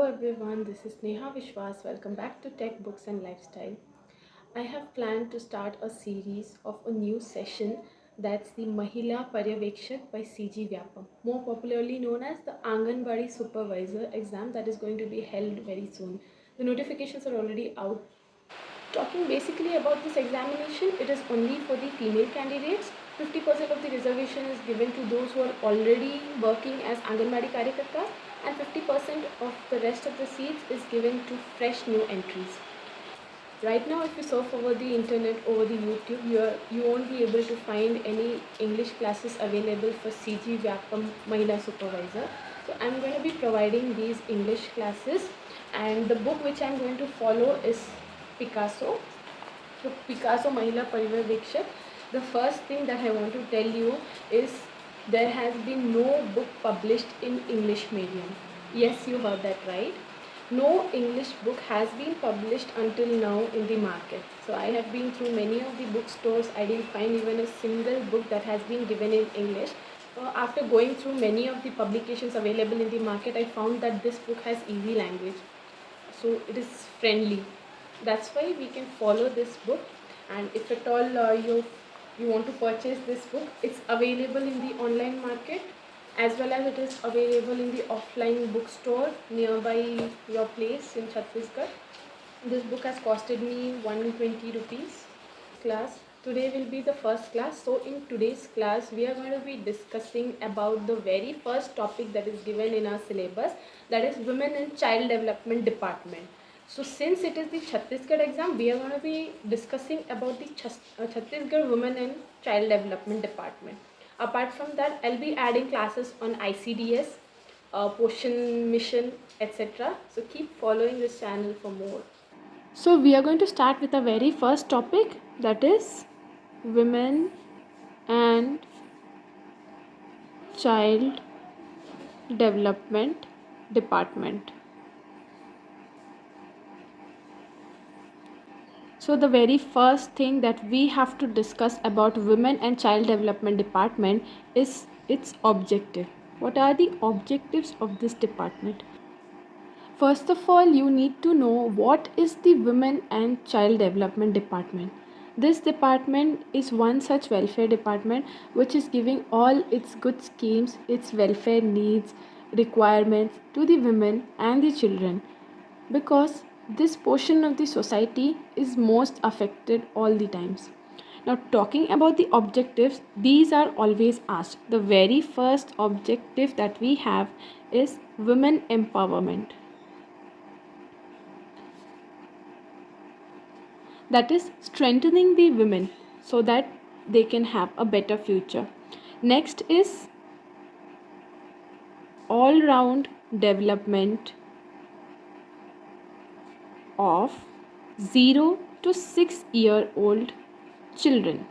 everyone, this is Neha Vishwas. Welcome back to Tech Books and Lifestyle. I have planned to start a series of a new session that's the Mahila Paryavekshak by CG Vyapam, more popularly known as the Anganwadi Supervisor exam that is going to be held very soon. The notifications are already out. Talking basically about this examination, it is only for the female candidates. 50% of the reservation is given to those who are already working as Anganwadi Karyakartas, and 50% of the rest of the seats is given to fresh new entries. Right now, if you surf over the internet, over the YouTube, you won't be able to find any English classes available for CG Vyapam Mahila Supervisor. So I'm going to be providing these English classes, and the book which I'm going to follow is Picasso. So Picasso Mahila Paryavekshak. The first thing that I want to tell you is there has been no book published in English medium. Yes, you heard that right. No English book has been published until now in the market. So I have been through many of the bookstores. I didn't find even a single book that has been given in English. After going through many of the publications available in the market, I found that this book has easy language. So it is friendly. That's why we can follow this book. And if at all you want to purchase this book, it's available in the online market as well as it is available in the offline bookstore nearby your place in Chhattisgarh. This book has costed me 120 rupees. Class today will be the first class. So in today's class we are going to be discussing about the very first topic that is given in our syllabus, that is Women and Child Development Department. So since it is the Chhattisgarh exam, we are going to be discussing about the Chhattisgarh Women and Child Development Department. Apart from that, I'll be adding classes on ICDS, Poshan Mission, etc. So keep following this channel for more. So we are going to start with the very first topic, that is Women and Child Development Department. So the very first thing that we have to discuss about Women and Child Development Department is its objective. What are the objectives of this department? First of all, you need to know what is the Women and Child Development Department. This department is one such welfare department which is giving all its good schemes, its welfare needs, requirements to the women and the children, because this portion of the society is most affected all the times. Now, talking about the objectives, these are always asked. The very first objective that we have is women empowerment. That is strengthening the women so that they can have a better future. Next is all round development of 0 to 6-year-old children.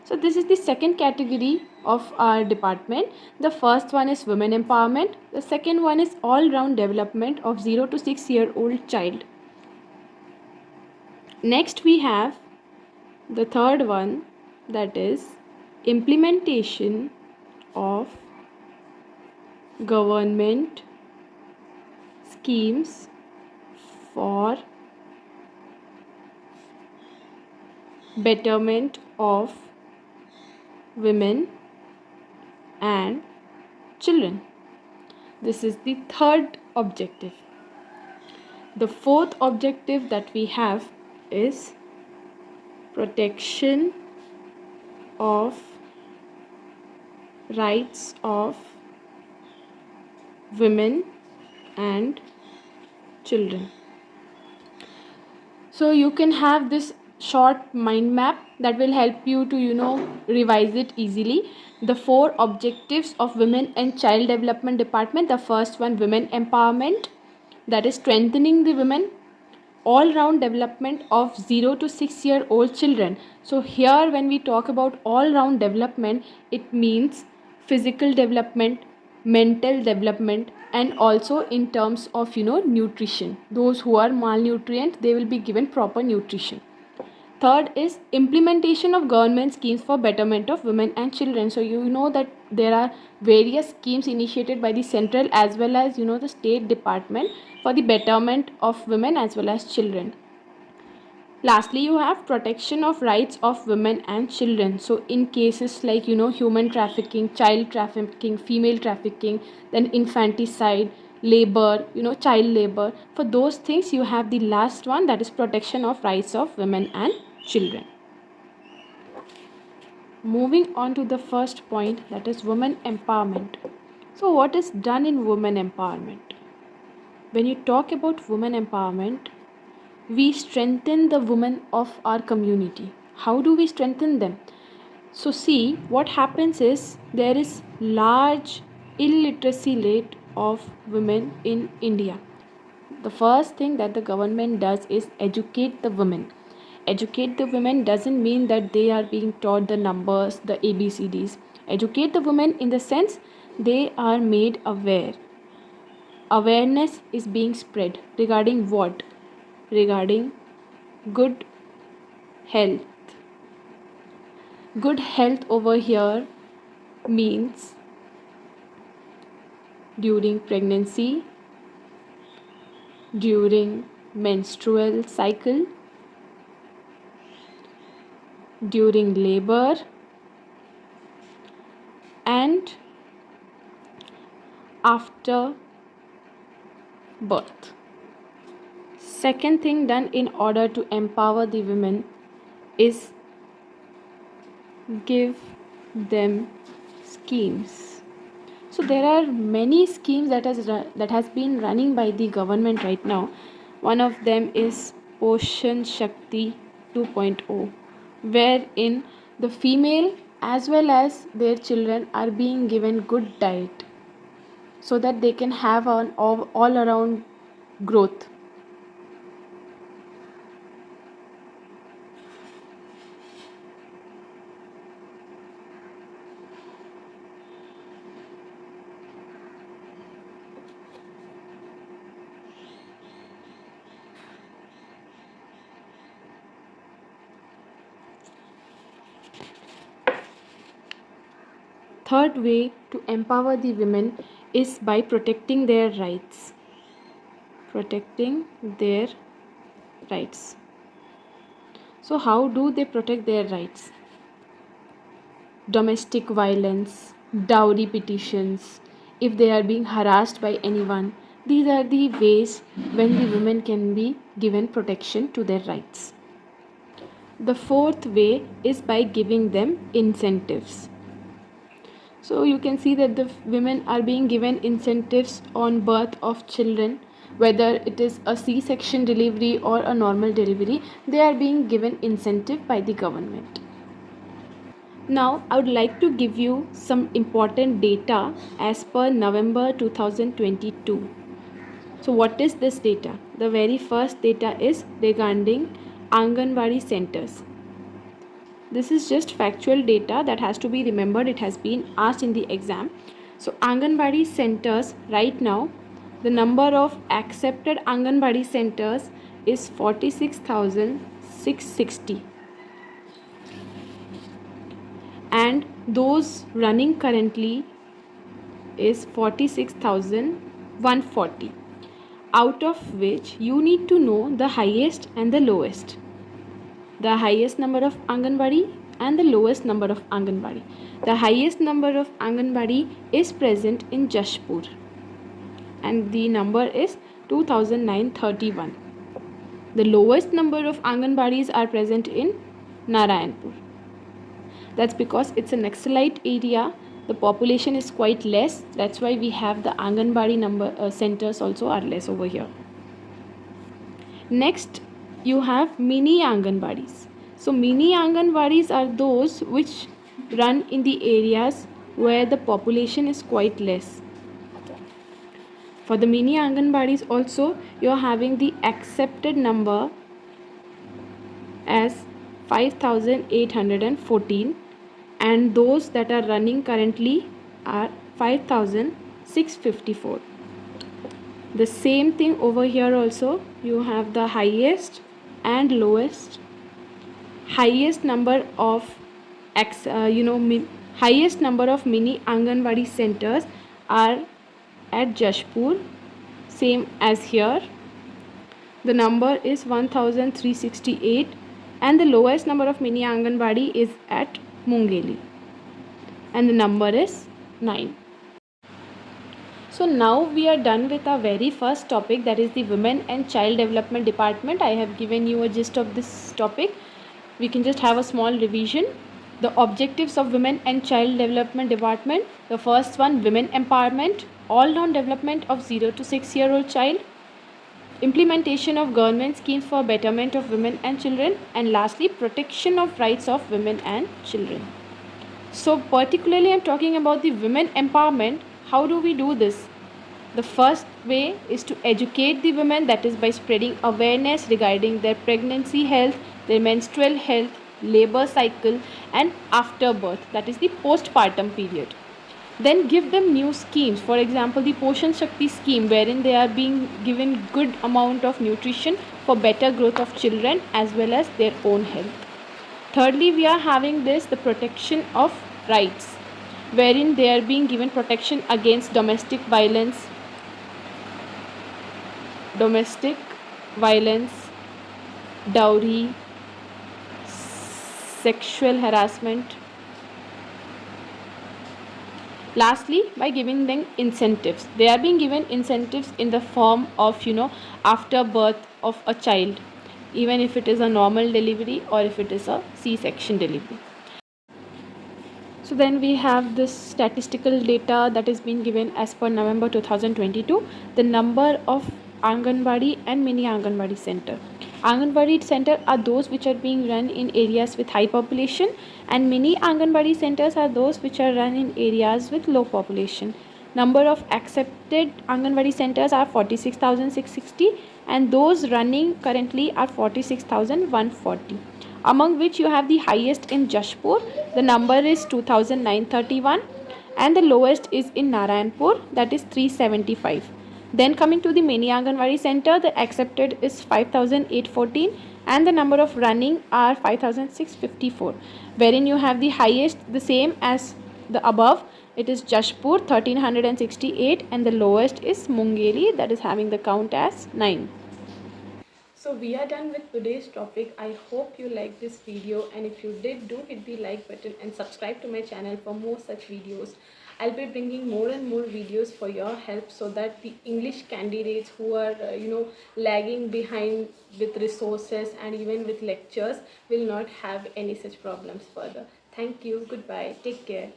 So this is the second category of our department. The first one is women empowerment. The second one is all round development of 0 to 6-year-old child. Next we have the third one, that is implementation of government schemes for betterment of women and children. This is the third objective. The fourth objective that we have is protection of rights of women and children. So you can have this short mind map that will help you to revise it easily. The four objectives of Women and Child Development Department: the first one, women empowerment, that is strengthening the women; all round development of 0 to 6-year-old children. So here when we talk about all round development, it means physical development, mental development, and also in terms of nutrition. Those who are malnutrient, they will be given proper nutrition. Third is implementation of government schemes for betterment of women and children. So you know that there are various schemes initiated by the central as well as the state department for the betterment of women as well as children. Lastly, you have protection of rights of women and children. So in cases like human trafficking, child trafficking, female trafficking, then infanticide, labor, child labor, for those things you have the last one, that is protection of rights of women and children. Moving on to the first point, that is women empowerment. So what is done in women empowerment? When you talk about women empowerment, we strengthen the women of our community. How do we strengthen them? So see, what happens is there is large illiteracy rate of women in India. The first thing that the government does is educate the women. Educate the women doesn't mean that they are being taught the numbers, the ABCDs. Educate the women in the sense they are made aware. Awareness is being spread regarding what? Regarding good health. Good health over here means during pregnancy, during menstrual cycle, during labor, and after birth. Second thing done in order to empower the women is give them schemes. So there are many schemes that has been running by the government right now. One of them is Poshan Shakti 2.0, wherein the female as well as their children are being given good diet so that they can have an all around growth. Third way to empower the women is by protecting their rights. Protecting their rights. So how do they protect their rights? Domestic violence, dowry petitions, if they are being harassed by anyone, these are the ways when the women can be given protection to their rights. The fourth way is by giving them incentives. So you can see that the women are being given incentives on birth of children, whether it is a C-section delivery or a normal delivery, they are being given incentive by the government. Now I would like to give you some important data as per November 2022. So what is this data? The very first data is regarding Anganwadi centers. This is just factual data that has to be remembered. It has been asked in the exam. So Anganwadi centers right now, the number of accepted Anganwadi centers is 46,660. And those running currently is 46,140. Out of which you need to know the highest and the lowest. The highest number of Anganwadi and the lowest number of Anganwadi. The highest number of Anganwadi is present in Jashpur and the number is 2931. The lowest number of Anganwadis are present in Narayanpur. That's because it's a Naxalite area. The population is quite less. That's why we have the Anganwadi centers also are less over here. Next, you have mini Anganwadis. So mini Anganwadis are those which run in the areas where the population is quite less. For the mini Anganwadis also, you are having the accepted number as 5,814 and those that are running currently are 5,654. The same thing over here also, you have the highest and lowest highest number of highest number of mini Anganwadi centers are at Jashpur, same as here. The number is 1368, and the lowest number of mini Anganwadi is at Mungeli, and the number is 9. So now we are done with our very first topic, that is the Women and Child Development Department. I have given you a gist of this topic. We can just have a small revision. The objectives of Women and Child Development Department. The first one, women empowerment, all-round development of 0 to 6-year-old child, implementation of government schemes for betterment of women and children, and lastly, protection of rights of women and children. So particularly I'm talking about the women empowerment. How do we do this? The first way is to educate the women, that is by spreading awareness regarding their pregnancy health, their menstrual health, labor cycle, and after birth, that is the postpartum period. Then give them new schemes, for example the Poshan Shakti scheme, wherein they are being given good amount of nutrition for better growth of children as well as their own health. Thirdly, we are having the protection of rights, wherein they are being given protection against domestic violence, dowry, sexual harassment. Lastly, by giving them incentives. They are being given incentives in the form of, after birth of a child, even if it is a normal delivery or if it is a C-section delivery. So then we have this statistical data that is being given as per November 2022. The number of Anganwadi and mini Anganwadi center. Anganwadi center are those which are being run in areas with high population, and mini Anganwadi centers are those which are run in areas with low population. Number of accepted Anganwadi centers are 46,660, and those running currently are 46,140. Among which you have the highest in Jashpur, the number is 2,931, and the lowest is in Narayanpur, that is 375. Then coming to the mini Anganwadi center, the accepted is 5,814, and the number of running are 5,654, wherein you have the highest, the same as the above, it is Jashpur 1,368, and the lowest is Mungeli, that is having the count as 9. So we are done with today's topic. I hope you liked this video, and if you did, do hit the like button and subscribe to my channel for more such videos. I'll be bringing more and more videos for your help, so that the English candidates who are lagging behind with resources and even with lectures will not have any such problems further. Thank you. Goodbye. Take care.